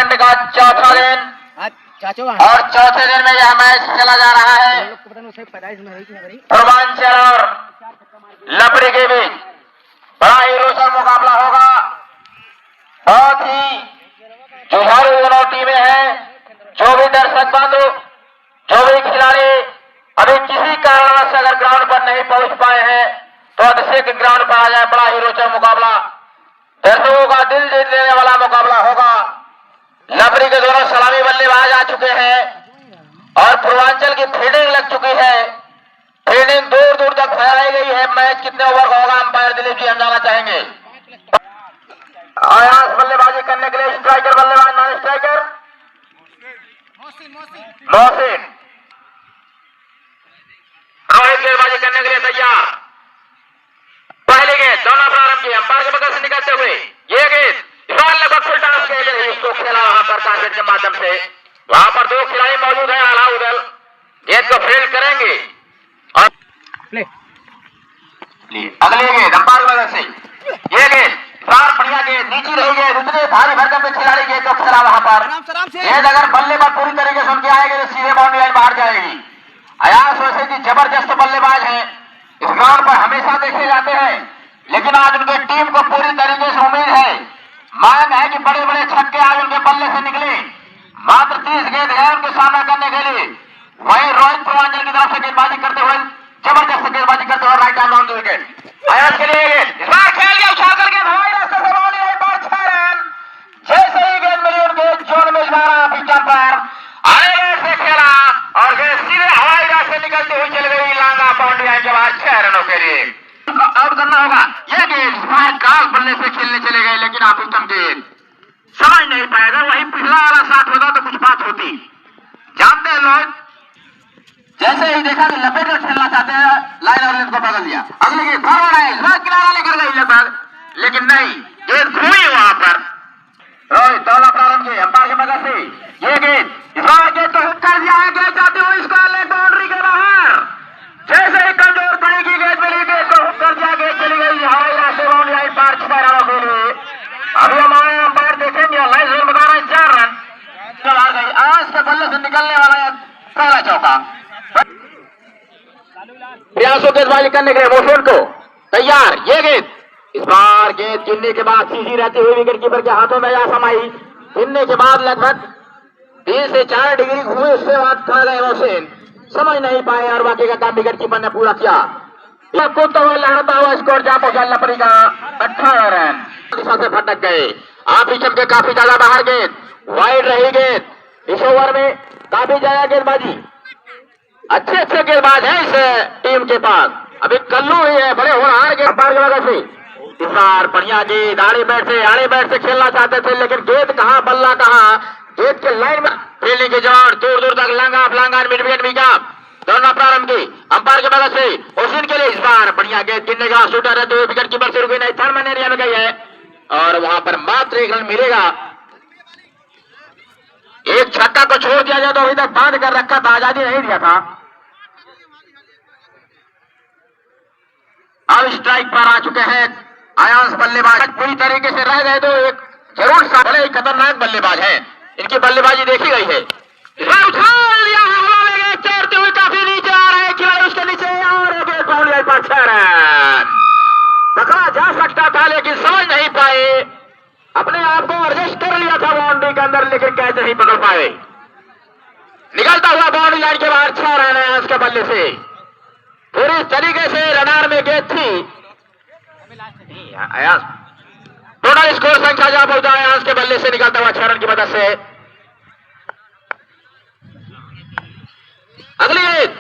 खंड का चौथा दिन और चौथे दिन में यह मैच चला जा रहा है पूर्वांचल और लपड़ी के बीच। बड़ा ही रोचक मुकाबला होगा। बहुत ही जुझारू दोनों टीमें हैं। जो भी दर्शक बंधु, जो भी खिलाड़ी अभी किसी कारणवश अगर ग्राउंड पर नहीं पहुंच पाए हैं तो अतिशीघ्र ग्राउंड पर आ जाए। बड़ा ही रोचक मुकाबला, दर्शकों का दिल जीत लेने वाला मुकाबला होगा। लपड़ी के दोनों सलामी बल्लेबाज आ चुके हैं और पूर्वांचल की फील्डिंग लग चुकी है। फील्डिंग दूर दूर तक फैलाई गई है। मैच कितने ओवर का होगा अंपायर दिलीप जी हम जानना चाहेंगे। आयास बल्लेबाजी करने के लिए स्ट्राइकर बल्लेबाज, नॉन स्ट्राइकर मोहसिन। रोहित गेंदबाजी करने के लिए तैयार। पहले गेंद दोनों प्रारंभ की अंपायर के बगल से निकलते हुए ये गेंद लगभग फुल टॉस के लिए इसको खेला वहां पर कारपेट के माध्यम से। वहां पर दो खिलाड़ी मौजूद है अलाउदल, गेंद को फील्ड करेंगे और अगले गेंद अंपायर की मदद से ये गेंद बढ़िया गेंद नीचे रही गेंद, उतने भारी भरकम के खिलाड़ी गेंद को खेला वहां पर। गेंद अगर बल्ले पर पूरी तरीके से उनके आएगी तो सीधे बाउंड्री लाइन बाहर जाएगी। अयास वैसे की जबरदस्त बल्लेबाज है, इस ग्राउंड पर हमेशा देखे जाते हैं, लेकिन आज उनकी टीम को पूरी तरीके से उम्मीद है, मांग है कि बड़े बड़े छक्के आज उनके बल्ले से निकले। मात्र 30 गेंद है उनके सामना करने के लिए। वहीं रोहित पूर्वांचल की तरफ से गेंदबाजी करते हुए जबरदस्त गेंदबाजी करते हुए right arm round wicket Ayaz के लिए गेंद इस बार खेल गया उछाल करके हवाई रास्ते से बाउंड्री लाइन पर 6 रन। जैसे ही गेंद मिली उनके जोन में मारा पिच अंपायर आगे गेंद से खेला और गेंद सीधे हवाई रास्ते निकलती हुई चल गई लांगा बाउंड्री लाइन के बाद 6 रनों के लिए। आउट करना होगा। यह गेंद क्रॉस बल्ले से खेलने चले गए, लेकिन आप उत्तम गेंद समझ नहीं पाएगा। वही पिछला वाला साथ होता तो कुछ बात होती। जानते हैं लोग, जैसे ही देखा कि लपेट कर खेलना चाहते हैं लाइन और लेन को बदल दिया। अगले गेंद फॉरवर्ड है, इस बार किनारा लेकर गई लगभग, लेकिन नहीं, गेंद घूमी वहां पर। रोहित दौला प्रारंभ की अंपायर की मदद से ये गेंद इस बार गेंद को हुक कर दिया है। गेंद जाती हुई इसको लेग बाउंड्री के बाहर। जैसे ही कमजोर पड़ी की गेंद मिली, गेंद को हुक कर दिया, गेंद चली गई हवाई रास्ते बाउंड्री लाइन पार 6 रनों के लिए। अभी हमारे अंपायर देखेंगे लाइन जोन बता रहे 4 रन चला गई। आज के बल्ले से निकलने वाला पहला चौका। प्रयासों गेंदबाजी करने के लिए मोशन को तैयार। ये गेंद इस बार गेंद गिनने के बाद सीधी रहती हुई विकेट कीपर के हाथों में जा समाई। गिनने के बाद लगभग 3 से 4 डिग्री घूमे, उसके बाद खा गए मोशन, समझ नहीं पाए और बाकी का काम विकेट कीपर ने पूरा किया। यह कूदता हुआ लहरता हुआ स्कोर जा पहुंचा लपड़ी का 18 रन से भटक गए। आप ही चमके काफी ज्यादा बाहर गेंद वाइड रही गेंद। इस ओवर में काफी ज्यादा गेंदबाजी, अच्छे अच्छे गेंदबाज है इस टीम के पास। अभी कल्लू ही है, बड़े होनहार गेंदबाज से इस बार बढ़िया गेंद आड़े बैठ से खेलना चाहते थे, लेकिन गेंद कहां बल्ला कहां। गेंद के लाइन में फील्डिंग के जवान दूर दूर तक लांगा मिड विकेट विका दोनों प्रारंभ की अंपायर के मदद से हुसैन के लिए इस बार बढ़िया गेंद गिनने का शूटर रहते हुए विकेट कीपर से रुकी नहीं, थर्ड मैन एरिया में गई है और वहां पर मात्र 1 रन मिलेगा। एक छक्का को छोड़ दिया जाए तो अभी तक बांध कर रखा था, आजादी नहीं दिया था। अब स्ट्राइक पर आ चुके हैं आयांश बल्लेबाज। पूरी तरीके से रह गए तो एक जरूर बड़े ही खतरनाक बल्लेबाज है, इनकी बल्लेबाजी देखी गई है। उछाल दिया है, हवा में गेंद चढ़ते हुए काफी नीचे आ रहे हैं खिलाड़ी, उसके नीचे और बाउंड्री पर 6 रन। पकड़ा जा सकता था लेकिन समझ नहीं पाए, अपने आप को एडजस्ट कर लिया था बाउंड्री के अंदर, लेकिन कैच नहीं पकड़ पाए। निकलता हुआ बाउंड्री लाइन के बाहर 6 रन है उसके बल्ले से। पूरी तरीके से रडार में गेंद थी। टोटल स्कोर संख्या जहां पहुंचा है उसके बल्ले से निकलता हुआ 6 रन की मदद से। अगली गेंद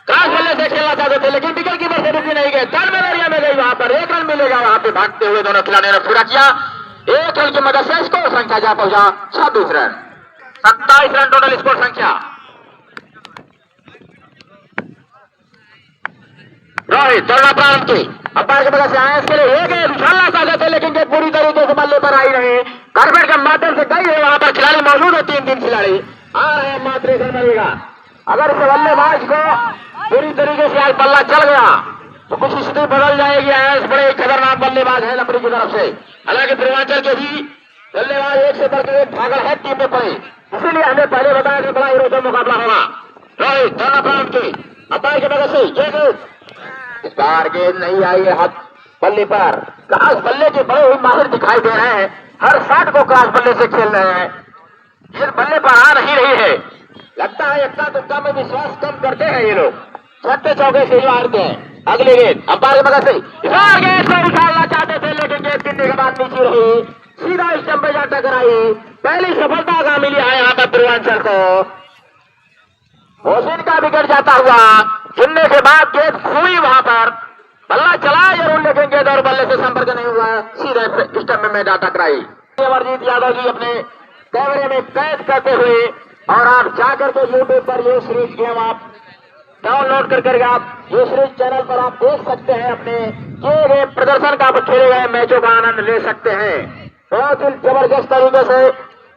क्रॉस बल्ले से खेलना चाहते थे, लेकिन विकेट कीपर से रुकी नहीं गए, थर्ड मैन एरिया में गई, वहां पर 1 रन मिलेगा। वहां पे भागते हुए दोनों खिलाड़ियों ने पूरा किया। 1 रन की मदद से स्कोर संख्या जहां पहुंचा 26 रन, 27 रन टोटल स्कोर संख्या। रोहित दौड़ना प्रारंभ की अंपायर के बगल से आए, इसके लिए एक गेंद उछालना चाहते थे, लेकिन गेंद पूरी तरीके से बल्ले पर आई नहीं, कारपेट के माध्यम से गई है। वहां पर खिलाड़ी मौजूद है, 3 खिलाड़ी आ रहे हैं, मात्र 1 रन मिलेगा। अगर इस बल्लेबाज को पूरी तरीके से आज बल्ला चल गया तो कुछ स्थिति बदल जाएगी। आयस बड़े खतरनाक बल्लेबाज है लपड़ी की तरफ से। हालांकि पूर्वांचल के भी बल्लेबाज एक से बढ़कर एक भागल है टीम में पड़े, इसीलिए हमें पहले बताया कि बड़ा हीरो मुकाबला होगा। रोहित दोनों प्रांत की अंपायर की वजह से ये गेंद, इस बार गेंद नहीं आई है हाथ बल्ले पर। क्रॉस बल्ले के बड़े ही माहिर दिखाई दे रहे हैं, हर शॉट को क्रॉस बल्ले से खेल रहे हैं। ये बल्ले पर आ नहीं रही है, लगता है इतना दुक्का में विश्वास कम करते हैं ये लोग, छक्के चौके से ही मारते हैं। अगली गेंद अंपायर की वजह से इस बार गेंद को उछालना चाहते थे, लेकिन गेंद गिरने के बाद नीचे रही, सीधा स्टंप पे जा टकराई। पहली सफलता का मिली है यहाँ पर पूर्वांचल को। मोहसिन का विकेट जाता हुआ, चुनने के बाद गेंद हुई वहां पर, बल्ला चला जरूर लेकिन गेंद और बल्ले से संपर्क नहीं हुआ, सीधे स्टंप में जा टकराई। अमरजीत यादव जी अपने कैमरे में कैद करते हुए, और आप जाकर के यूट्यूब पर ये सीरीज गेम आप डाउनलोड कर आप ये सीरीज चैनल पर आप देख सकते हैं, अपने किए गए प्रदर्शन का खेले गए मैचों का आनंद ले सकते हैं। बहुत ही जबरदस्त तरीके से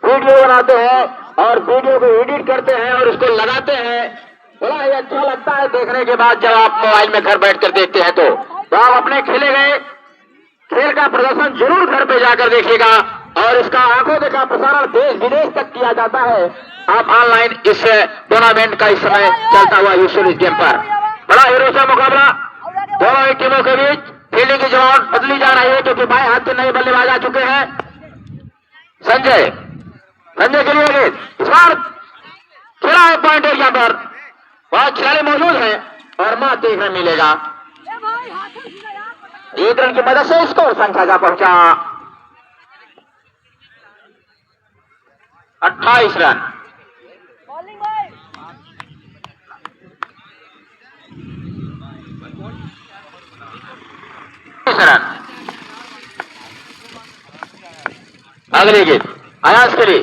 वीडियो बनाते हैं और वीडियो को एडिट करते हैं और उसको लगाते हैं, बड़ा ही अच्छा लगता है देखने के बाद जब आप मोबाइल में घर बैठकर देखते हैं। तो आप अपने खेले गए खेल का प्रदर्शन जरूर घर पे जाकर देखिएगा, और इसका आंखों देखा प्रसारण देश विदेश तक किया जाता है। आप ऑनलाइन इस टूर्नामेंट का इस समय चलता हुआ यूसुफ गेम पर बड़ा हीरो सा मुकाबला दोनों ही टीमों के बीच। फील्डिंग की जवाब बदली जा रही है क्योंकि बाएं हाथ से नए बल्लेबाज आ चुके हैं। संजय के लिए इस बार खेला है पॉइंट एरिया पर, बहुत खिलाड़ी मौजूद है और मात देखने मिलेगा। एक रन की मदद से स्कोर संख्या जा पहुंचा 28 रन। अगली गेंद अयाज के लिए,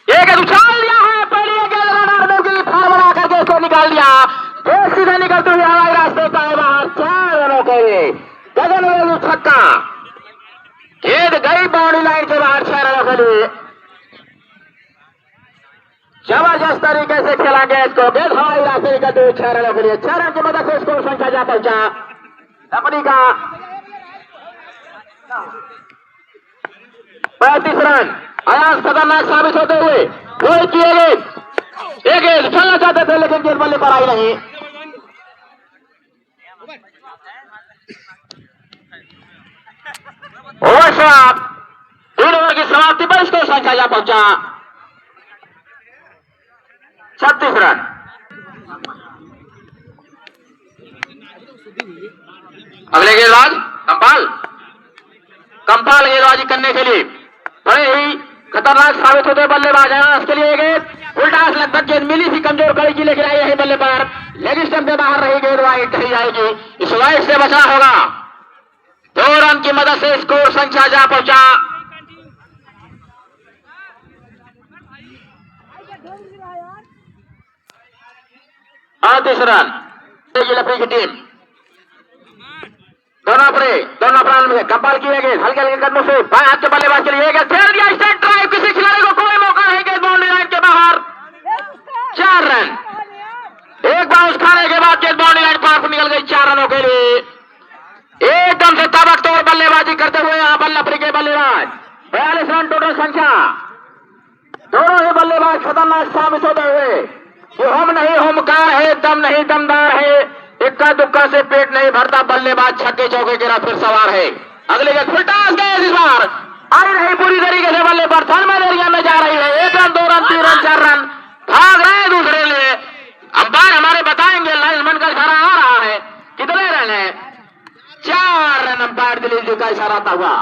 एक उछाल दिया है, पहली गेंद रनर की फार बना करके इसको निकाल दिया, गेंद सीधे निकलते हुए हवाई रास्ते का बाहर, 4 रनों के लिए गगन वेलू छक्का। गेंद गई बाउंड्री लाइन के बाहर, 6 रनों के लिए। जबरदस्त तरीके से खेला गया इसको, गेंद हवाई रास्ते निकलते हुए 6 रनों के लिए। 6 रन की मदद से स्कोर संख्या जा पहुंचा अपनी का 35 रन। अयाज खतरनाक साबित होते हुए रोहित की एक गेंद उछलना चाहते थे लेकिन गेंद बल्ले पर आई नहीं। ओवर शॉट, 3 ओवर की समाप्ति पर स्कोर संख्या जा पहुंचा 36 रन। अगले गेंदबाज कंपाल गेंदबाजी करने के लिए बड़े ही खतरनाक साबित होते बल्लेबाज है। उसके लिए गेंद उल्टा लगभग गेंद मिली थी कमजोर कड़ी की, लेकिन आई है बल्ले पर, लेग स्टंप से बाहर रही गेंद, वाइड कही जाएगी, इस वाइड से बचना होगा। 2 रन की मदद से स्कोर संख्या जा पहुंचा 38 रन। लपड़ी की टीम दोनों प्रांत में कंपाल किए गए हल्के हल्के कदमों से बाएं हाथ के बल्लेबाज के लिए फेर दिया स्ट्रेट ड्राइव, किसी खिलाड़ी को कोई मौका नहीं, गेंद बाउंड्री लाइन के बाहर, 4 रन। एक बाउंस खाने के बाद गेंद बाउंड्री लाइन पार पर निकल गई 4 रनों के लिए। एकदम से ताबड़तोड़ बल्लेबाजी करते हुए यहाँ पर लपड़ी के बल्लेबाज 42 रन टोटल संख्या। दोनों ही बल्लेबाज खतरनाक साबित होते हुए कि हम नहीं होमकार है, दम नहीं दमदार है, इक्का दुक्का से पेट नहीं भरता, बल्लेबाज छक्के चौके के फिर सवार है। अगले गेंद फुलटास गेंद इस बार आई नहीं पूरी तरीके से बल्ले पर, थर्मल एरिया में जा रही है। 1 रन 2 रन 3 रन 4 रन भाग रहे हैं दूसरे लिए। अंपायर हमारे बताएंगे, लाइनमैन का इशारा आ रहा है, कितने रन है? 4 रन। अंपायर दिलीप जी का इशारा आता हुआ।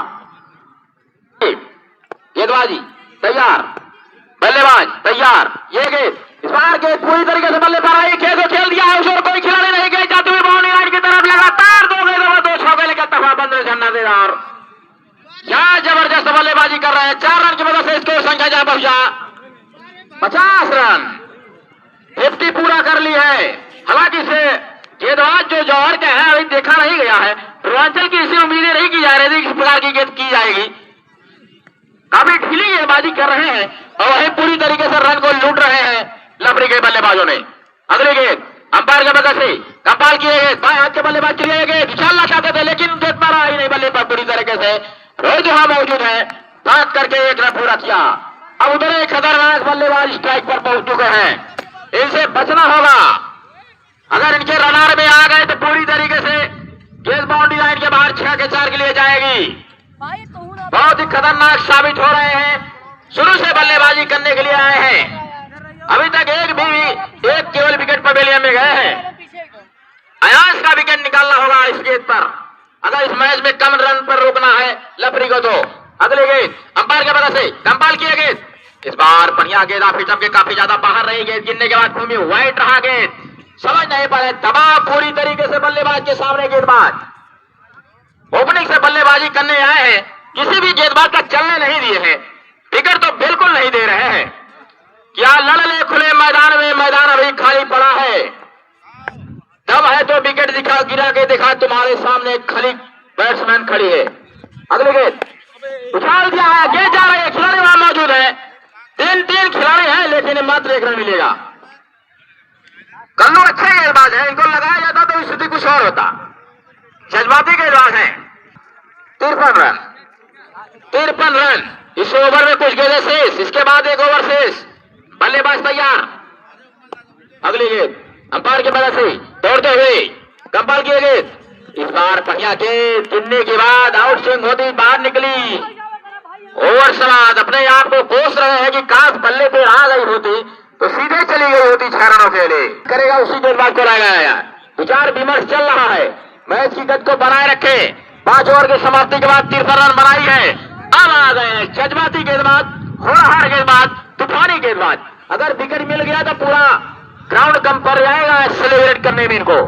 गेंदबाजी तैयार, बल्लेबाज तैयार, ये गेंद इस बार के पूरी तरीके से बल्ले पर आई, खेल को खेल दिया है उसे, और कोई खिलाड़ी नहीं गए जाते हुए बाउंड्री लाइन की तरफ लगातार 2 गेंदों 2 छक्के लेकर हुआ बंद झंडा देदार। क्या जबरदस्त बल्लेबाजी कर रहे हैं। 4 रन की मदद से स्कोर संख्या जा पहुंचा 50 रन। 50 पूरा कर ली है। हालांकि से गेंदबाज जो जौहर का है अभी देखा नहीं गया है, पूर्वांचल की इसी उम्मीदें नहीं की जा रही थी किस प्रकार की गेंद की जाएगी, काफी ढीली गेंदबाजी कर रहे हैं और वही पूरी तरीके से रन को लूट रहे हैं लपड़ी के बल्लेबाजों ने। अगली गेंद अंपायर के मदद से कंपाल किए गए बाएं हाथ के बल्लेबाज चले गए, विशालना चाहते थे लेकिन गेंद मारा ही नहीं बल्ले पर पूरी तरीके से। रोहित वहां मौजूद है, साथ करके एक रन पूरा किया। अब उधर एक खतरनाक बल्लेबाज स्ट्राइक पर पहुंच चुके हैं, इनसे बचना होगा। अगर इनके रडार में आ गए तो पूरी तरीके से गेंद बाउंड्री लाइन के बाहर 6 के 4 के लिए जाएगी। बहुत ही खतरनाक साबित हो रहे हैं, शुरू से बल्लेबाजी करने के लिए आए हैं। अभी तक एक केवल विकेट पवेलियन में गए हैं। अयाज का विकेट निकालना होगा इस गेंद पर, अगर इस मैच में कम रन पर रोकना है लफरी को। तो अगले गेंद अंपायर के वजह से कंपाल किया गेंद, इस बार बढ़िया गेंद ऑफ के काफी ज्यादा बाहर रही गेंद, गिरने के बाद भूमि वाइट रहा गेंद, समझ नहीं पाए। दबाव पूरी तरीके से बल्लेबाज के सामने, गेंदबाज ओपनिंग से बल्लेबाजी करने आए हैं, किसी भी गेंदबाज का चलने नहीं दिए हैं, विकेट तो बिल्कुल नहीं दे रहे हैं। क्या लड़ ले खुले मैदान में, मैदान अभी खाली पड़ा है। दम है तो विकेट दिखा, गिरा के दिखा, तुम्हारे सामने खाली बैट्समैन खड़ी है। अगले गेंद उछाल दिया है, गेंद जा रही है, खिलाड़ी वहां मौजूद है, 3 खिलाड़ी हैं लेकिन मात्र 1 रन मिलेगा। कल्लू अच्छे गेंदबाज है, इनको लगाया जाता तो स्थिति कुछ और होता। जज्बाती गेंदबाज है। 53 रन इस ओवर में, कुछ गेंदें शेष, इसके बाद 1 ओवर शेष, बल्लेबाज तैयार। अगली गेंद अंपायर की मदद से दौड़ते हुए कंपाल किए गेंद, इस बार बढ़िया गेंद गिरने के बाद आउट स्विंग होती बाहर निकली। ओवर समाज अपने आप को कोस रहे हैं कि काश बल्ले पे आ गई होती तो सीधे चली गई होती 6 रनों के लिए। करेगा उसी गेंदबाज को लगाया। विचार विमर्श चल रहा है, मैच की गति को बनाए रखे। 5 ओवर की समाप्ति के बाद 53 रन बनाई है। अब आ गए जज्बाती गेंदबाज, होनहार गेंदबाज, तूफानी गेंदबाज। अगर विकेट मिल गया तो पूरा ग्राउंड कम कर जाएगा सेलिब्रेट करने में इनको।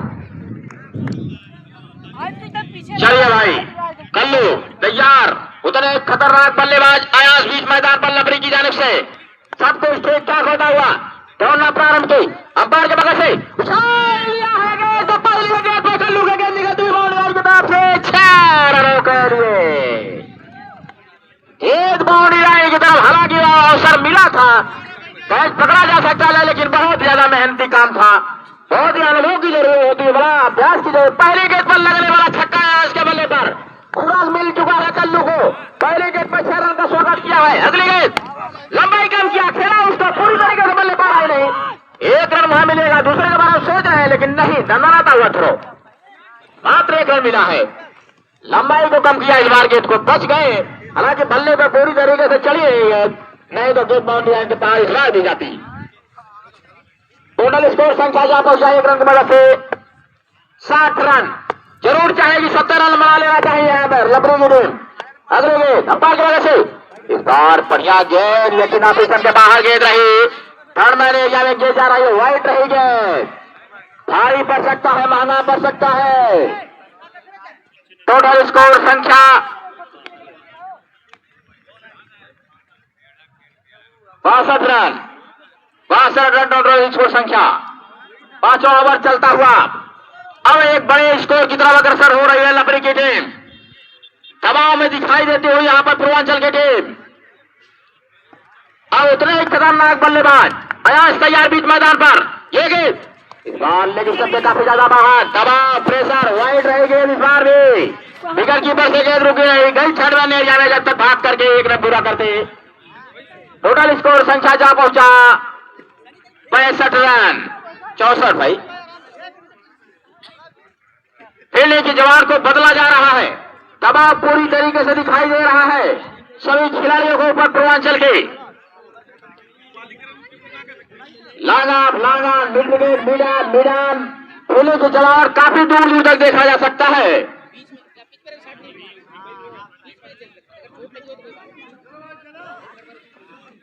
चलिए भाई, कल्लू तैयार, उतने खतरनाक बल्लेबाज अयाज बीच मैदान पर लफरी की जानिब से, सबको ठीक ठाक होता हुआ दौड़ना प्रारंभ की। अंपायर के बगल से उछाल लिया है गेंद, तो पहली गेंद पर कल्लू की गेंद निकलती हुई बाउंड्री की तरफ से 6 रनों के लिए। गेंद बाउंड्री लाइन की तरफ, हालांकि अवसर मिला था, कैच पकड़ा जा सकता है, लेकिन बहुत ज्यादा मेहनती काम था, बहुत ही अनुभव की जरूरत होती है, बड़ा अभ्यास की जरूरत। पहली गेंद पर लगने वाला छक्का है, इसके बल्ले पर खुराक मिल चुका है कल्लू को। पहली गेंद पर 6 रन का स्वागत किया है। अगली गेंद लंबाई कम किया, खेला उसका पूरी तरीके से, बल्ले पर आए नहीं, 1 रन वहां मिलेगा। दूसरे के बारे में सोच रहे हैं लेकिन नहीं, दंदनाता हुआ थ्रो, मात्र 1 रन मिला है। लंबाई को कम किया, इस बार गेंद को बच गए, हालांकि बल्ले पर पूरी तरीके से चली रही है, नहीं तो गेंद बाउंड्री लाइन के पार इस बार दी जाती। टोटल स्कोर संख्या जा पहुंचा 1 रन की मदद से 60 रन, जरूर चाहेगी 70 रन बना लेना चाहिए यहाँ पर लफरी की टीम। अगले गेंद अंपायर की वजह से, इस बार बढ़िया गेंद, लेकिन ऑफिसर के बाहर गेंद रही, थर्ड मैन एरिया में गेंद जा रही है, वाइट रही गेंद, भारी पड़ सकता है, महंगा पड़ सकता है। टोटल स्कोर संख्या 62 रन, 62 रन टोटल स्कोर संख्या। 5वां ओवर चलता हुआ अब एक बड़े स्कोर की तरफ अग्रसर हो रही है लफरी की टीम, दबाव में दिखाई देती हुई यहां पर पूर्वांचल की टीम। अब उतने ही खतरनाक बल्लेबाज अयाज तैयार बीच मैदान पर, ये गेंद इस बार लेकिन सबसे काफी ज्यादा बाहर, दबाव प्रेशर, वाइड रही गेंद, इस बार भी विकेट कीपर से गेंद रुकी रही गई, थर्ड मैन एरिया में जब तक भाग करके 1 रन पूरा करते। टोटल स्कोर संख्या जा पहुंचा 65 रन, 64 भाई। फील्डिंग की जवान को बदला जा रहा है, दबाव पूरी तरीके से दिखाई दे रहा है सभी खिलाड़ियों को ऊपर पूर्वांचल के। लांगा मिड विकेट, मिडान फील्डिंग की जवान काफी दूर दूर तक देखा जा सकता है।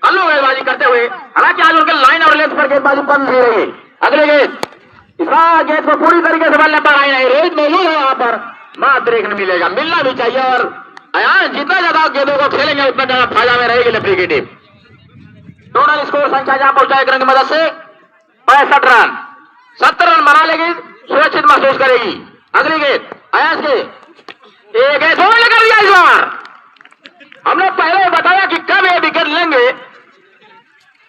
कल्लू गेंदबाजी करते हुए, हालांकि आज उनके लाइन और लेंथ पर गेंदबाजी बंद नहीं रही। अगले गेंद इस बार गेंद को पूरी तरीके से बल्ले पर आई नहीं, रोहित मौजूद है वहां पर, मात्र 1 रन मिलेगा, मिलना भी चाहिए। और अयान जितना ज्यादा गेंदों को खेलेंगे उतना ज्यादा फायदा में रहेगी लफरी की टीम। टोटल स्कोर संख्या जहां पहुंचा 1 रन की मदद से 65 रन, 70 रन बना लेगी, सुरक्षित महसूस करेगी। अगली गेंद अयान के एक गेंद कर दिया इस बार। हमने पहले बताया कि कब ये विकेट लेंगे,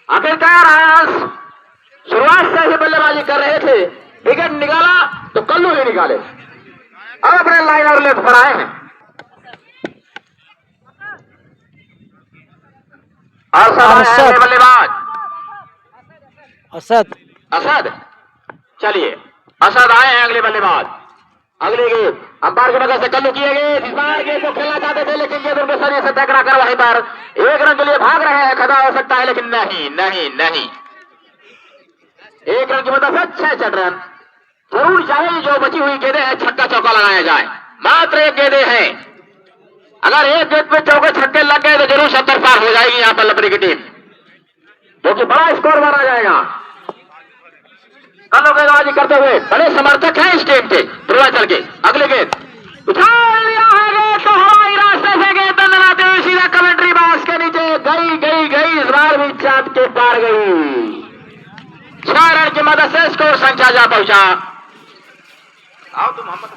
आखिरकार अयान शुरुआत से ही बल्लेबाजी कर रहे थे, विकेट निकाला तो कल्लू ही निकाले, अब अपने लाइन और लेंथ पर आए हैं। अरशद बल्लेबाज असद असद। चलिए असद आए हैं अगले बल्लेबाज। अगले गेंद अंपायर की मदद से कल्लू किए गए। इस बार गेंद को खेलना चाहते थे लेकिन गेंद उनके शरीर से टकरा कर वहीं पर एक रन के लिए भाग रहे हैं। खतरा हो सकता है लेकिन नहीं नहीं नहीं, एक रन की मदद से 6 रन जरूर चाहिए। जो बची हुई गेंदें हैं छक्का चौका लगाया जाए। मात्र एक गेंदें हैं, अगर एक गेंद में चौके छक्के लग गए तो जरूर 70 पार हो जाएगी यहां पर लपरी की टीम, जो कि बड़ा स्कोर बना जाएगा। कल्लू गेंदबाजी करते हुए बड़े समर्थक हैं इस टीम के पूर्वांचल के। अगले गेंद उछाल लिया है गेंद तो हवाई रास्ते से गेंद दंडनाते हुए सीधा कमेंट्री बॉक्स के नीचे गई गई गई। इस बार भी चांद के पार गई। 6 रन की मदद से स्कोर संख्या जा पहुंचा। आओ तुम Mohammad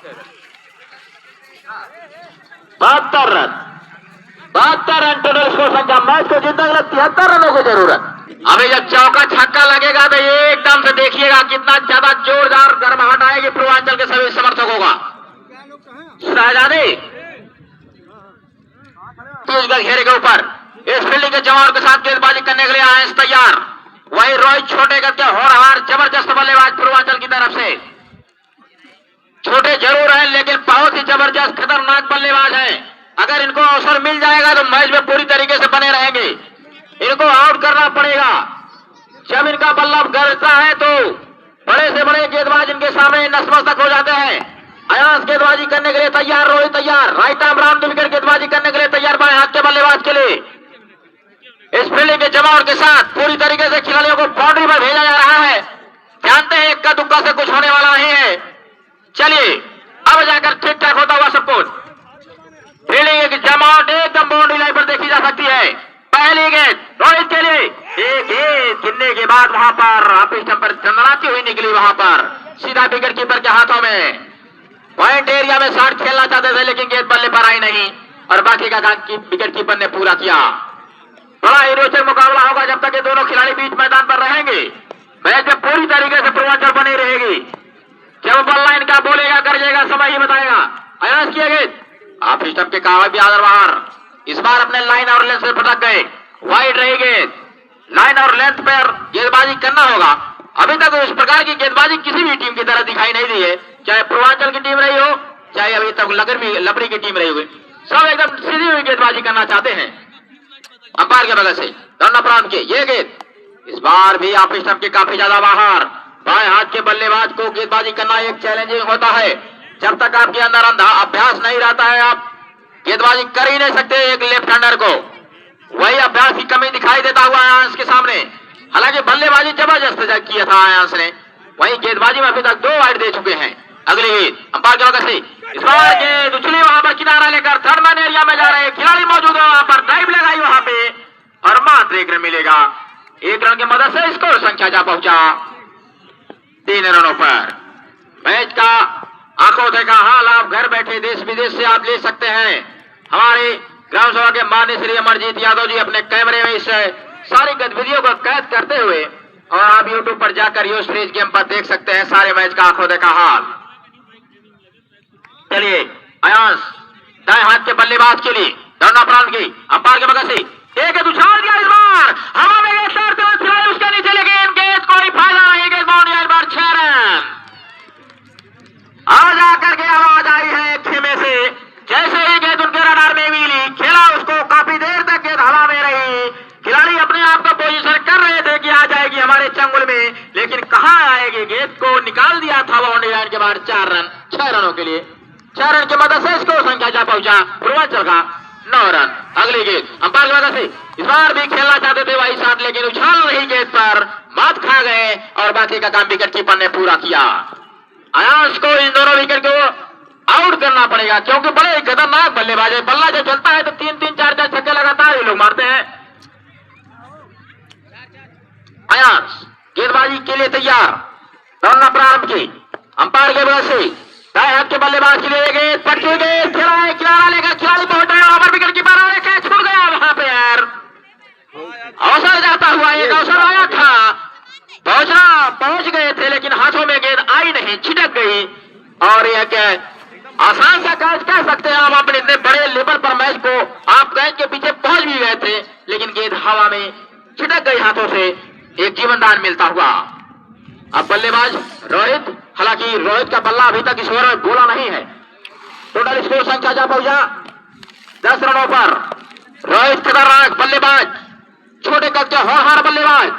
72 run, 72 run total score संख्या। मैच को जीतने के लिए 73 रनों की जरूरत। अभी जब चौका छक्का लगेगा तो ये एकदम से देखिएगा कितना ज्यादा जोरदार गर्माहट आएगी पूर्वांचल के सभी समर्थकों का। शहजादी तेज गज घेरे के ऊपर इस फील्डिंग के जवान के साथ गेंदबाजी करने के लिए आए तैयार। वही रोहित छोटे गज के होनहार जबरदस्त बल्लेबाज पूर्वांचल की तरफ से। छोटे जरूर हैं लेकिन बहुत ही जबरदस्त खतरनाक बल्लेबाज हैं। अगर इनको अवसर मिल जाएगा तो मैच में पूरी तरीके से बने रहेंगे। इनको आउट करना पड़ेगा। जब इनका बल्ला गरजता है तो बड़े से बड़े गेंदबाज इनके सामने नतमस्तक हो जाते हैं। अयास गेंदबाजी करने के लिए तैयार, रोहित तैयार, राइट आर्म राउंड विकेट गेंदबाजी करने के लिए तैयार बाएं हाथ के बल्लेबाज के लिए। इस फील्डिंग के जमाव के साथ पूरी तरीके से खिलाड़ियों को बाउंड्री पर भेजा जा रहा है। जानते हैं इक्का दुक्का से कुछ होने वाला नहीं है। चलिए अब जाकर ठीक ठाक होता हुआ सब कुछ। फील्डिंग की जमावट एकदम बाउंड्री लाइन पर देखी जा सकती है। पहली गेंद रोहित के लिए, एक गेंद गिनने के बाद वहां पर ऑफ स्टंप पर चंदनाती हुई निकली। वहां पर सीधा विकेट कीपर के हाथों में। पॉइंट एरिया में 60 खेलना चाहते थे लेकिन गेंद बल्ले पर आई नहीं और बाकी का काम विकेट कीपर ने पूरा किया। बड़ा ही रोचक मुकाबला होगा जब तक ये दोनों खिलाड़ी बीच मैदान पर रहेंगे। मैच में पूरी तरीके से पूर्वांचल बनी रहेगी। जब बल्ला इनका बोलेगा करेगा समय ही बताएगा। अयास किए गेंद ऑफ स्टंप के कागज भी आदर बाहर। इस बार अपने लाइन और लेंथ से भटक गए। वाइड रही गेंद, लाइन और लेंथ पर गेंदबाजी करना होगा। अभी तक इस प्रकार की गेंदबाजी किसी भी टीम की तरह दिखाई नहीं दी है, चाहे पूर्वांचल की टीम रही हो चाहे अभी तक लपरी की टीम रही हुई। सब एकदम सीधी हुई गेंदबाजी करना चाहते हैं। अंपायर के बगल से दौड़ना प्रारंभ किए। ये गेंद इस बार भी ऑफ स्टंप के काफी ज्यादा बाहर। बाएं हाथ के बल्लेबाज को गेंदबाजी करना एक चैलेंजिंग होता है। जब तक आपके अंदर अभ्यास नहीं रहता है आप गेंदबाजी कर ही नहीं सकते। एक लेफ्ट हैंडर को वही अभ्यास की कमी दिखाई देता हुआ आयांश के सामने। हालांकि बल्लेबाजी जबरदस्त किया था आयांश ने, वही गेंदबाजी में अभी तक 2 वाइड दे चुके हैं। अगली गेंद अंपायर की वजह से इस बार गेंद उछली वहां पर किनारा लेकर थर्ड मैन एरिया में जा रहे खिलाड़ी मौजूद है। वहां पर ड्राइव लगाई वहां पे और मात्र 1 रन मिलेगा। 1 रन की मदद से स्कोर संख्या जा पहुंचा 3 रनों पर। मैच का आंखों देखा हाल आप घर बैठे देश विदेश से आप ले सकते हैं। हमारे ग्राम सभा के माननीय श्री अमरजीत यादव जी अपने कैमरे में इस सारी गतिविधियों को कैद करते हुए और आप यूट्यूब पर जाकर यूज फ्रीज गेम पर देख सकते हैं सारे मैच का आंखों देखा हाल। चलिए अयांश दाएं हाथ के बल्लेबाज के लिए दौड़ना प्रारंभ की। अंपायर के बगल से एक उछाल दिया। इस बार हवा में उसके नीचे लगे गेंद कोई फायदा नहीं। गेंद बाउंड्री इस बार 6 रन। आ जाकर के आवाज आई है खेमे से। जैसे ही गेंद उनके रडार में मिली खेला उसको काफी देर तक गेंद हवा में रही। खिलाड़ी अपने आप को पोजीशन कर रहे थे कि आ जाएगी हमारे चंगुल में, लेकिन कहां आएगी। गेंद को निकाल दिया था बाउंड्री लाइन के बाद 4 रन। 6 रनों के लिए 6 रन की मदद से स्कोर संख्या जा पहुंचा पूर्वांचल का 9 रन। अगली गेंद अंपायर की वजह से इस बार भी खेलना चाहते थे वही साथ, लेकिन उछाल रही गेंद पर मात खा गए और बाकी का काम विकेट कीपर ने पूरा किया। अयांश को इन दोनों विकेट को आउट करना पड़ेगा क्योंकि बड़े खतरनाक बल्लेबाज है। बल्ला जब चलता है तो 3-3 4-4 छक्के लगातार ये लोग मारते हैं। अयांश गेंदबाजी के लिए तैयार, दौड़ना प्रारंभ की। अंपायर के वजह से दाएं हाथ के बल्लेबाज के लिए गेंद पटकी गई। खेला है किनारा लेकर खिलाड़ी पहुंच रहे हैं। विकेट कीपर आ रहे छूट गया वहां पे। यार अवसर जाता हुआ एक अवसर आया था, पहुंच गए थे लेकिन हाथों में गेंद आई नहीं, छिटक गई और यह आसान सा कैच कह सकते हैं आप अपने इतने बड़े लेवल पर मैच को आप कैच के पीछे पहुंच भी गए थे, लेकिन गेंद हवा में छिटक गई हाथों से, एक जीवनदान मिलता हुआ। अब बल्लेबाज रोहित, हालांकि रोहित का बल्ला अभी तक इस ओवर में बोला नहीं है। टोटल स्कोर संख्या जा पहुंचा 10 रनों पर। रोहित खतरनाक बल्लेबाज, छोटे कद के होनहार बल्लेबाज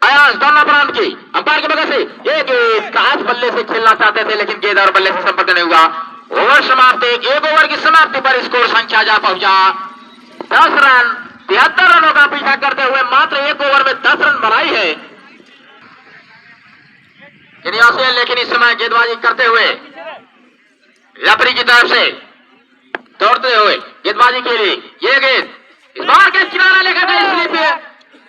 अयाज दोनों प्रांत की अंपायर की वजह से एक काज बल्ले से खेलना चाहते थे, लेकिन गेंद और बल्ले से संपर्क नहीं हुआ। ओवर समाप्ति, एक ओवर की समाप्ति पर स्कोर संख्या जा पहुंचा 10 रन। 73 रनों का पीछा करते हुए मात्र एक ओवर में 10 रन बनाई है से, लेकिन इस समय गेंदबाजी करते हुए लपरी की तरफ से दौड़ते हुए गेंदबाजी के लिए ये गेंद इस बार के किनारा लेकर गए, स्लिप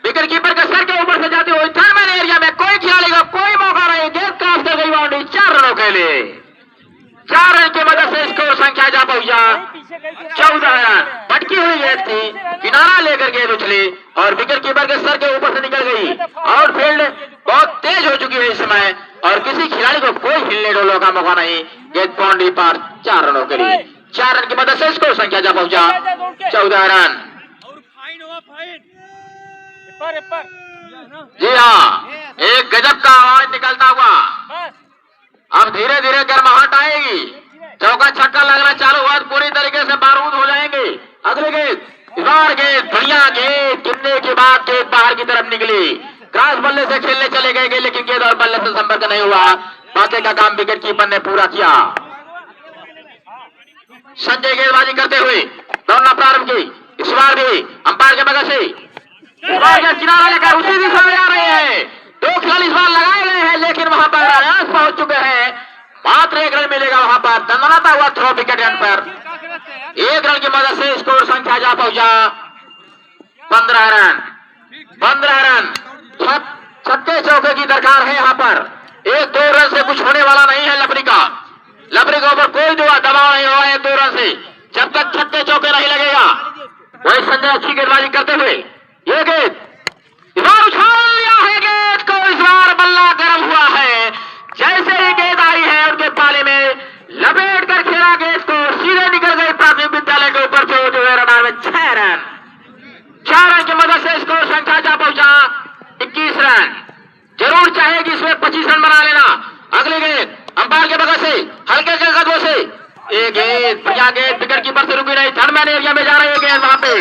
विकेट कीपर के सर के ऊपर से जाते हुए टर्मिनल एरिया में कोई खिलाड़ी का कोई मौका नहीं, गेंद क्रॉस कर गई बाउंड्री 4 रनों के लिए। 4 रन की मदद से स्कोर संख्या जा पहुंचा 14 रन। भटकी हुई गेंद थी, किनारा लेकर गेंद उछली और विकेट कीपर के सर के ऊपर से निकल गई। आउटफील्ड बहुत तेज हो चुकी है इस समय और किसी खिलाड़ी को कोई हिलने डोलने का मौका नहीं। गेंद बाउंड्री पर 4 रनों के लिए। 4 रन की मदद से स्कोर संख्या जा पहुंचा 14 रन। जी हाँ, एक गजब का आवाज निकलता हुआ अब धीरे धीरे गर्माहट आएगी। चौका छक्का लगना चालू हुआ, पूरी तरीके से बारूद हो जाएंगे। अगले गेंद, इस बार गेंद बढ़िया गेंद, गिरने के बाद गेंद बाहर की तरफ निकली। क्रॉस बल्ले से खेलने चले गए, लेकिन गेंद और बल्ले से संपर्क नहीं हुआ। बाकी का काम विकेट कीपर ने पूरा किया। संजय गेंदबाजी करते हुए दौड़ना प्रारंभ की। इस बार भी अंपायर के मदद से किनारा लेकर उसी दिशा में आ रहे हैं। 2 खिलाड़ी इस बार लगाए गए हैं, लेकिन वहां पर अयाज पहुंच चुके हैं। मात्र 1 रन मिलेगा वहां पर। दंडनाता हुआ थ्रो विकेट रन पर 1 रन की मदद से स्कोर संख्या जा पहुंचा 15 रन। 15 रन, छक्के चौके की दरकार है यहाँ पर। 1-2 रन से कुछ होने वाला नहीं है लपरी का। लपरी के ऊपर कोई दबाव नहीं हुआ 1-2 रन से, जब तक छक्के चौके नहीं लगेगा। वही संजय अच्छी गेंदबाजी करते हुए ये गेंद इस बार उछाल दिया है। गेंद को इस बार बल्ला गर्म हुआ है। जैसे ही गेंद आई है उनके पाले में लपेट कर खेला, गेंद को सीधे निकल गई प्राथमिक विद्यालय के ऊपर से होते हुए रडार में 6 रन। 4 रन की मदद से स्कोर संख्या जा पहुंचा 21 रन। जरूर चाहेगी इसमें 25 रन बना लेना। अगली गेंद अंपायर के बगल से हल्के के कदमों से एक गेंद, बढ़िया गेंद, विकेट कीपर से रुकी नहीं, थर्ड एरिया में जा रही है गेंद वहां पे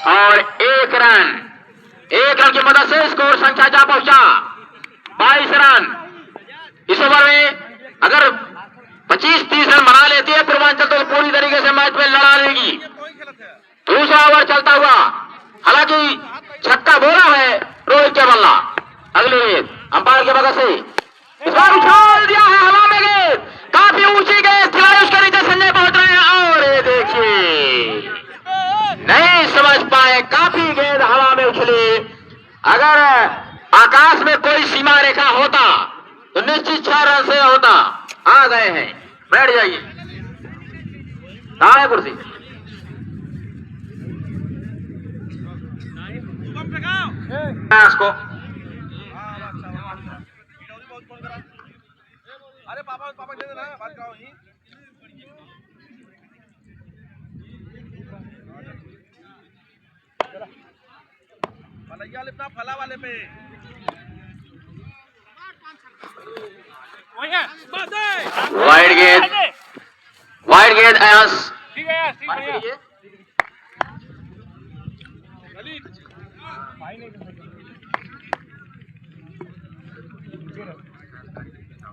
और 1 रन। 1 रन की मदद से स्कोर संख्या जा पहुंचा 22 रन। इस ओवर में अगर 25-30 रन बना लेती है पूर्वांचल तो पूरी तरीके से मैच में लड़ा लेगी। दूसरा ओवर चलता हुआ, हालांकि छक्का बोला है रोहित के बल्ला। अगली गेंद अंपायर के बगल से इस बार उछाल दिया है हवा में गेंद, काफी ऊंची गेंद, खिलाड़ी उसके नीचे संजय पहुंच रहे हैं और ये देखिए नहीं समझ पाए, काफी गेंद हवा में उछली। अगर आकाश में कोई सीमा रेखा होता तो निश्चित 6 रन से होता। आ गए हैं, बैठ जाइए, कहाँ है कुर्सी? को अरे पापा दे देना बात करो ही। भलैया लिपना फला वाले पे वाइड गेंद अयास। ठीक है यार, ठीक है।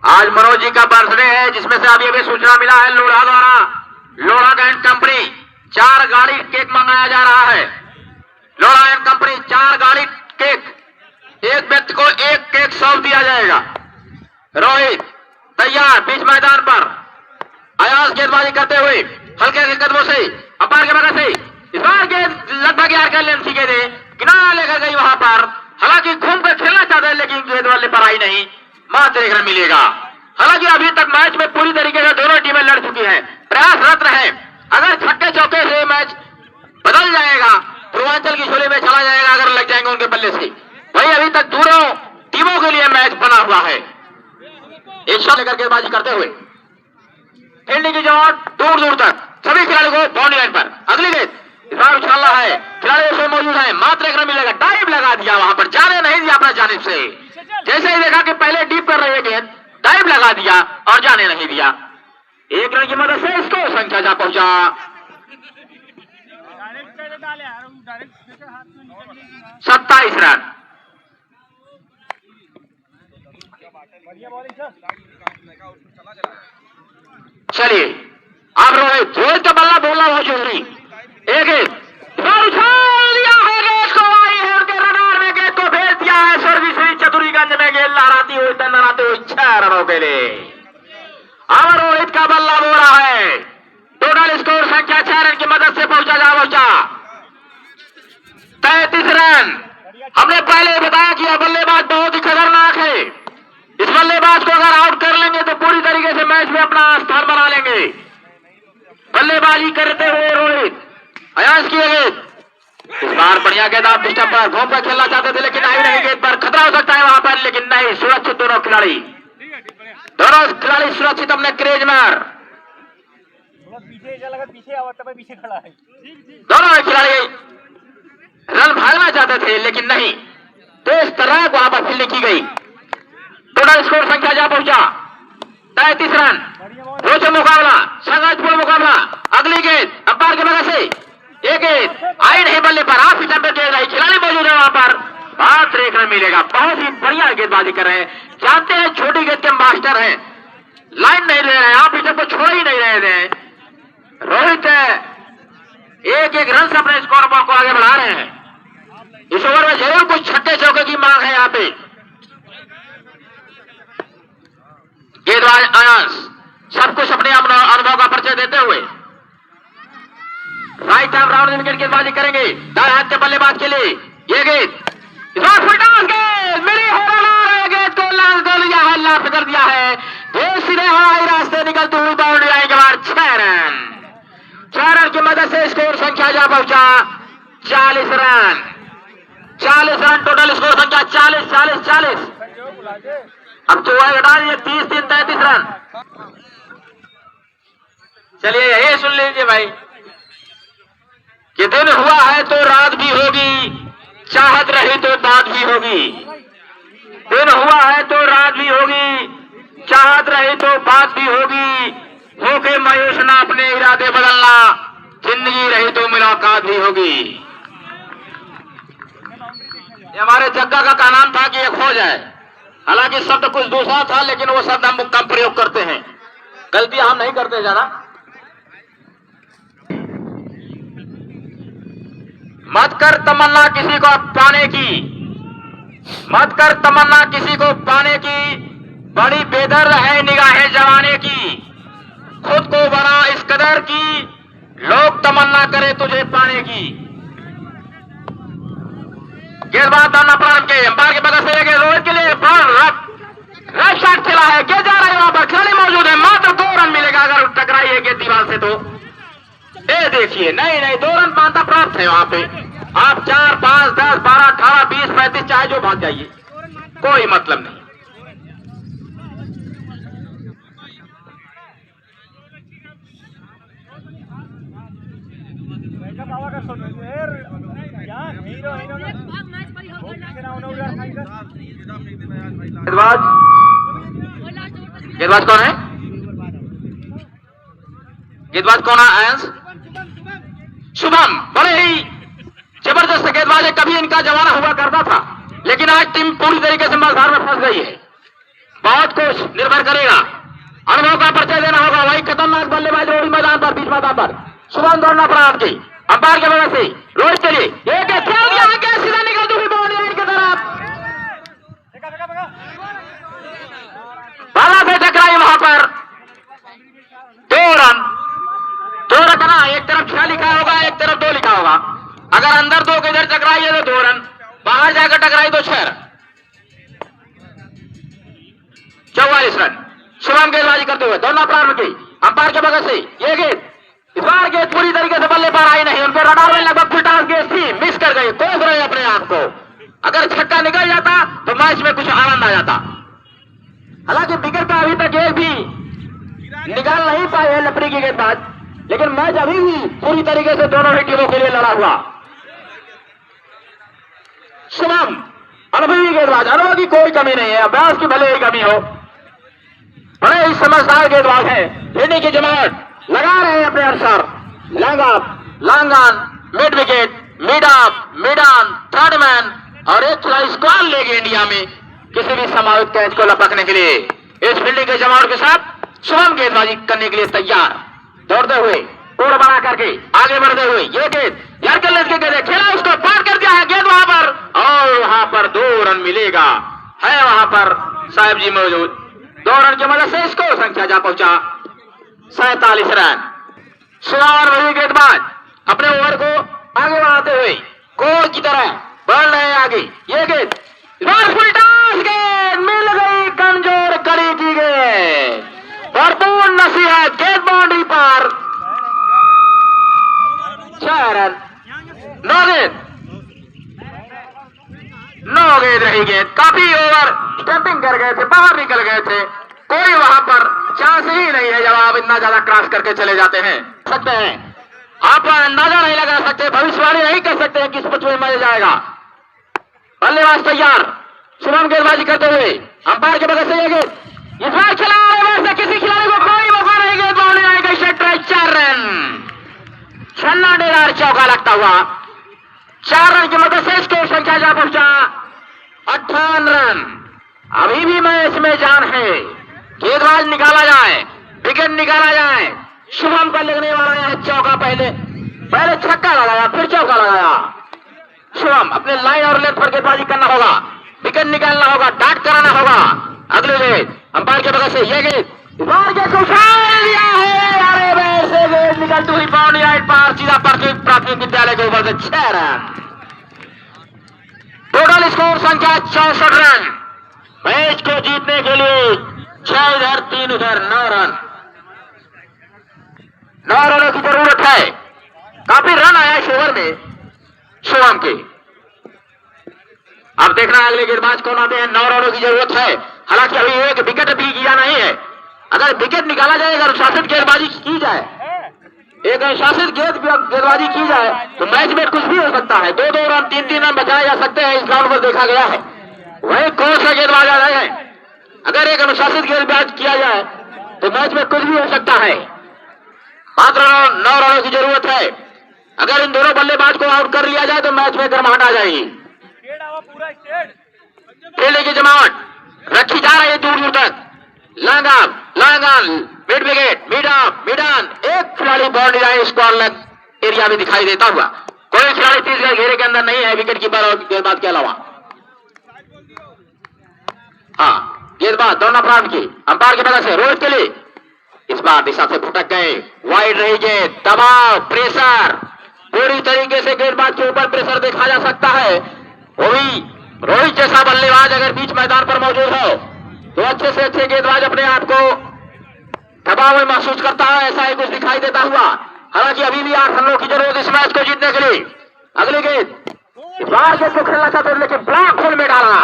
आज मनोज जी का बर्थडे है, जिसमें से अभी सूचना मिला है लोढ़ा द्वारा, लोढ़ा एंड कंपनी 4 गाड़ी केक मंगाया जा रहा है। लोढ़ा एंड कंपनी 4 गाड़ी केक, एक व्यक्ति को 1 केक सौंप दिया जाएगा। रोहित तैयार बीच मैदान पर, अयाज गेंदबाजी करते हुए हल्के के कदमों से अंपायर के बगल से इस बार गेंद लगभग 11 का लेंथ की गेंद किनारा लेकर गई वहां पर। हालांकि घूम कर खेलना चाहते हैं, लेकिन गेंद वाले पर आई नहीं। मात्र 1 रन मिलेगा। हालांकि अभी तक मैच में पूरी तरीके से दोनों टीमें लड़ चुकी हैं, प्रयासरत रहे। अगर छक्के चौके से मैच बदल जाएगा, पूर्वांचल की झोली में चला जाएगा अगर लग जाएंगे उनके बल्ले से। वही अभी तक दोनों टीमों के लिए मैच बना हुआ है। एक शॉट लेकर गेंदबाजी करते हुए फील्डिंग की जमात दूर दूर तक, सभी खिलाड़ी को बाउंड्री लाइन पर। अगली गेंद इस बार उछालना है, खिलाड़ी उसमें मौजूद है, मात्र एक रन मिलेगा। टाइम लगा दिया वहां पर, जाने नहीं दिया अपना जानिब से। जैसे ही देखा कि पहले डीप कर रही है गेंद, टाइम लगा दिया और जाने नहीं दिया। एक रन की मदद से इसको संख्या जा पहुंचा 27 रन। चलिए अब रोहित, रोहित का बल्ला बोलना बहुत जरूरी। एक उछाल दिया है, गेंद को आई है उनके रडार में, गेंद को भेज दिया है सर्विस चतुरीगंज में। गेंद लहराती हुई तनाते हुई 6 रनों के लिए। अब रोहित का बल्ला बोला है। टोटल स्कोर संख्या 6 रन की मदद से पहुंचा 33 रन। हमने पहले बताया कि यह बल्लेबाज बहुत ही खतरनाक है। इस बल्लेबाज को अगर आउट कर लेंगे तो पूरी तरीके से मैच में अपना स्थान बना लेंगे। बल्लेबाजी करते हुए रोहित, अयांश की गेंद इस बार बढ़िया गेंद। आप डिस्टर्ब पर घूम कर खेलना चाहते थे लेकिन आई नहीं, गेंद पर खतरा हो सकता है वहां पर, लेकिन नहीं, सुरक्षित दोनों खिलाड़ी सुरक्षित अपने क्रेज मार। पीछे खड़ा है। दोनों खिलाड़ी रन भागना चाहते थे लेकिन नहीं, तेज तरह वहां पर फील्डिंग की गई। टोटल स्कोर संख्या जा पहुंचा 33 रन। रोचक मुकाबला, संघर्षपूर्ण मुकाबला। अगली गेंद अंपायर की मदद से, एक गेंद आई नहीं बल्ले पर, आप ही टम्पे दे रही, खिलाड़ी मौजूद है वहां पर, मात्र एक रन मिलेगा। बहुत ही बढ़िया गेंदबाजी कर रहे हैं, जानते हैं छोटी गेंद के मास्टर हैं, लाइन नहीं ले रहे हैं, आप इसे को छोड़ ही नहीं रहे थे। रोहित एक एक रन से अपने स्कोर बोर्ड को आगे बढ़ा रहे हैं। इस ओवर में जरूर कुछ छक्के चौके की मांग है यहाँ पे। गेंदबाज अयांश सब कुछ अपने अनुभव का परिचय देते हुए राइट आर्म राउंड विकेट गेंदबाजी करेंगे दाएं हाथ के बल्लेबाज के लिए। ये गेंद मेरी गेंद को लाल कर लिया है, लाभ कर दिया है, सीधे हवाई रास्ते निकलती हुई बाउंड्री लाइन के बाद 6 रन। 4 रन की मदद से स्कोर संख्या जा पहुंचा 40 रन। 40 रन टोटल स्कोर संख्या 40। अब तो घटा दीजिए 30-33 रन। चलिए यही सुन लीजिए भाई कि दिन हुआ है तो रात भी होगी, चाहत रही तो बात भी होगी। दिन हुआ है तो रात भी होगी, चाहत रही तो बात भी होगी। होके मायूस ना अपने इरादे बदलना, जिंदगी रही तो मुलाकात भी होगी। ये हमारे जग्गा का कहनाम था कि ये खो जाए, हालांकि शब्द कुछ दूसरा था लेकिन वो शब्द हम कम प्रयोग करते हैं, गलतियां हम नहीं करते ज्यादा। मत कर तमन्ना किसी को पाने की, मत कर तमन्ना किसी को पाने की, बड़ी बेदर्द है निगाहें जवाने की। खुद को बना इस कदर की, लोग तमन्ना करे तुझे पाने की। गेंदबाज दाना प्राण के अंपायर के बगल से लेके रोहित के लिए राइट शॉट खेला है, गेंद जा रही है वहां पर, खिलाड़ी मौजूद है, मात्र 2 रन मिलेगा अगर टकराई है गेंद दीवार से तो। ये देखिए नहीं 2 रन मानता प्राप्त है वहां पे। आप 4, 5, 10, 12, 18, 20, 35 चाहे जो भाग जाइए, कोई मतलब नहीं। गेंदबाज कौन है? गेंदबाज कौन है? आयंस शुभम बड़े ही जबरदस्त गेंदबाज है, कभी इनका जमाना हुआ करता था लेकिन आज टीम पूरी तरीके से मझधार में फंस गई है। बहुत कुछ निर्भर करेगा, अनुभव का परिचय देना होगा। वही खतरनाक बल्लेबाज रोहित मैदान पर, बीच मैदान पर शुभम दौड़ना पड़ा आपकी अंपायर के वजह से। रोहित के लिए एक खेल दिया है, कैसे सीधा निकलती हुई बाउंड्री लाइन की तरफ, बाला से टकराई वहां पर। 2 रन ना, एक तरफ 6 लिखा होगा, एक तरफ 2 लिखा होगा। अगर अंदर 2 के इधर टकराई है तो 2 रन, बाहर जाकर टकराई तो 6 रन। 44 रन शुभम गेंदबाजी करते हुए दौड़ना प्रारंभ की अंपायर के बगल से। ये गेंद इस बार गेंद पूरी तरीके से बल्ले पर आई नहीं, उनके रडार में लगभग फुल टॉस गेंद थी, मिस कर गए, कोस रहे अपने आप को। अगर छक्का निकल जाता तो मैच में कुछ आनंद आ जाता। हालांकि विकेट का अभी तक एक भी निकाल नहीं पाए लपड़ी की गेंदबाज, लेकिन मैच अभी भी पूरी तरीके से दोनों ही टीमों के लिए लड़ा हुआ। शुभम अनुभवी गेंदबाज, अनुभव की कोई कमी नहीं है, अभ्यास की भले ही कमी हो, बड़े ही समझदार गेंदबाज है। लेने की जमात लगा रहे हैं अपने अनुसार, long off, long on, mid wicket, mid of, mid on, third man, और एक खिलाड़ी स्क्वायर लेंगे इंडिया में किसी भी संभावित कैच को लपकने के लिए। इस फील्डिंग के जमावट के साथ शुभम गेंदबाजी करने के लिए तैयार, दौड़ते हुए, कोड़ बना करके आगे बढ़ते हुए, ये गेंद यार के गेंद खेला, उसको पार कर दिया है गेंद वहां पर, और वहां पर 2 रन मिलेगा, है वहां पर साहब जी मौजूद। 2 रन की मदद से स्कोर संख्या जा पहुंचा 47 रन। शुभम वही गेंदबाज अपने ओवर को आगे बढ़ाते हुए कोड़ की तरह बढ़ रहे हैं आगे। ये गेंद फुल टॉस गेंद मिल गई, कमजोर कड़ी की गेंद, भरपूर नसीहत, गेंद बाउंड्री पर, 6 रन, 9 गेंद, 9 गेंद रही गेंद। काफी ओवर स्टंपिंग कर गए थे, बाहर निकल गए थे, कोई वहां पर चांस ही नहीं है जब आप इतना ज्यादा क्रॉस करके चले जाते हैं। सकते हैं आप अंदाजा नहीं लगा सकते, भविष्यवाणी नहीं कर सकते हैं किस पिच में मर जाएगा। बल्लेबाज तैयार, शुभम गेंदबाजी करते हुए अंपायर के बगल से ये गेंद इस बार खिला रहे, किसी खिलाड़ी को कोई मौका नहीं, गेंद बाउंड्री आएगा, 4 रन, छन्ना डेरार चौका लगता हुआ 4 रन की मदद से स्कोर संख्या जा पहुंचा 58 रन। अभी भी मैच में जान है, गेंदबाज निकाला जाए, विकेट निकाला जाए। शुभम का लगने वाला है चौका, पहले छक्का लगाया फिर चौका लगाया। शुभम अपने लाइन और लेंथ पर गेंदबाजी करना होगा, विकेट निकालना होगा, डाट कराना होगा। अगले गेंद अंपायर के बगल से ये गेंद मार के उछाल दिया है, अरे बैट से गेंद निकलती हुई बाउंड्री लाइन पार, सीधा प्राथमिक विद्यालय के ऊपर से 6 रन। टोटल स्कोर संख्या 64 रन। मैच को जीतने के लिए 6 इधर 3 उधर, 9 रन, 9 रनों की जरूरत है। काफी रन आया इस ओवर में शुभम के। अब देखना है अगले गेंदबाज कौन आते हैं। 9 रनों की जरूरत है, हालांकि अभी एक विकेट भी किया नहीं है। अगर विकेट निकाला जाए, अगर अनुशासित गेंदबाजी की जाए, एक अनुशासित गेंदबाजी की जाए तो मैच में कुछ भी हो सकता है। 2-2 रन, 3-3 रन बचाए जा सकते हैं, इस ग्राउंड पर देखा गया है। वही कौन सा गेंदबाज आ रहे हैं, अगर एक अनुशासित गेंदबाज किया जाए तो मैच में कुछ भी हो सकता है। मात्र 9 रनों की जरूरत है। अगर इन दोनों बल्लेबाज को आउट कर लिया जाए तो मैच में गर्माहट आ जाएगी। खेलने की जमावट रखी जा रही है दूर दूर तक, long on, mid wicket, mid of, mid on. एक खिलाड़ी boundary line square leg area में दिखाई देता हुआ, कोई खिलाड़ी 30 गज घेरे के अंदर नहीं है विकेट कीपर और गेंदबाज के अलावा। हाँ, गेंदबाज दोनों प्रांत की अंपायर के बगल से रोहित के लिए इस बार दिशा से भटक गए, वाइड रही गेंद, दबाव, प्रेशर, पूरी तरीके से गेंदबाज के ऊपर प्रेशर देखा जा सकता है। वो भी रोहित जैसा बल्लेबाज अगर बीच मैदान पर मौजूद हो तो अच्छे से अच्छे गेंदबाज अपने आप को दबाव में महसूस करता है, ऐसा ही कुछ दिखाई देता हुआ। हालांकि अभी भी 8 रनों की जरूरत इस मैच को जीतने के लिए। अगली गेंद इस बार गेंद को खेलना चाहते हैं, लेकिन ब्लॉक होल में डाला,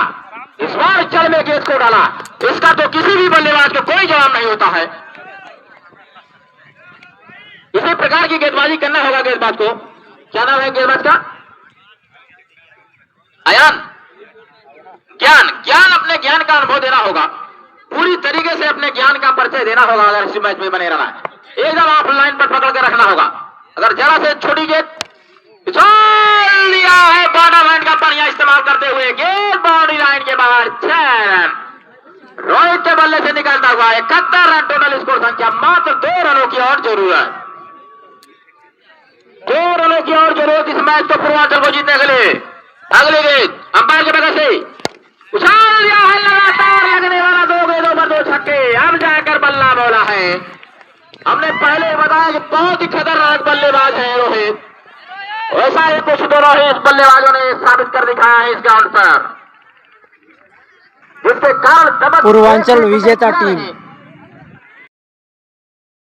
इस बार जल में गेंद को डाला, इसका तो किसी भी बल्लेबाज को कोई जवाब नहीं होता है। इसी प्रकार की गेंदबाजी करना होगा गेंदबाज को। क्या नाम है गेंदबाज का? अयान। ज्ञान अपने ज्ञान का अनुभव देना होगा, पूरी तरीके से अपने ज्ञान का परिचय देना होगा अगर इस मैच में बने रहना है। एकदम आप लाइन पर पकड़ कर रखना होगा। अगर जरा से छोटी गेंद लिया है, बॉटम हैंड का बढ़िया इस्तेमाल करते हुए गेंद बाउंड्री लाइन के बाहर, 6 रन। रोहित के बल्ले से निकलता हुआ 71 रन। टोटल स्कोर संख्या मात्र 2 रनों की और जरूरत, 2 रनों की और जरूरत इस मैच को पूर्वांचल को जीतने के लिए। अगली गेंद अंपायर के बगल से उछाल दिया है, लगातार लगने वाला 2 गेंदों पर 2 छक्के, अब जाकर बल्ला बोला है। हमने पहले बताया कि बहुत ही खतरनाक बल्लेबाज है रोहित, वैसा ही कुछ दोनों ही इस बल्लेबाजों ने साबित कर दिखाया है इस ग्राउंड पर, जिसके कारण पूर्वांचल विजेता टीम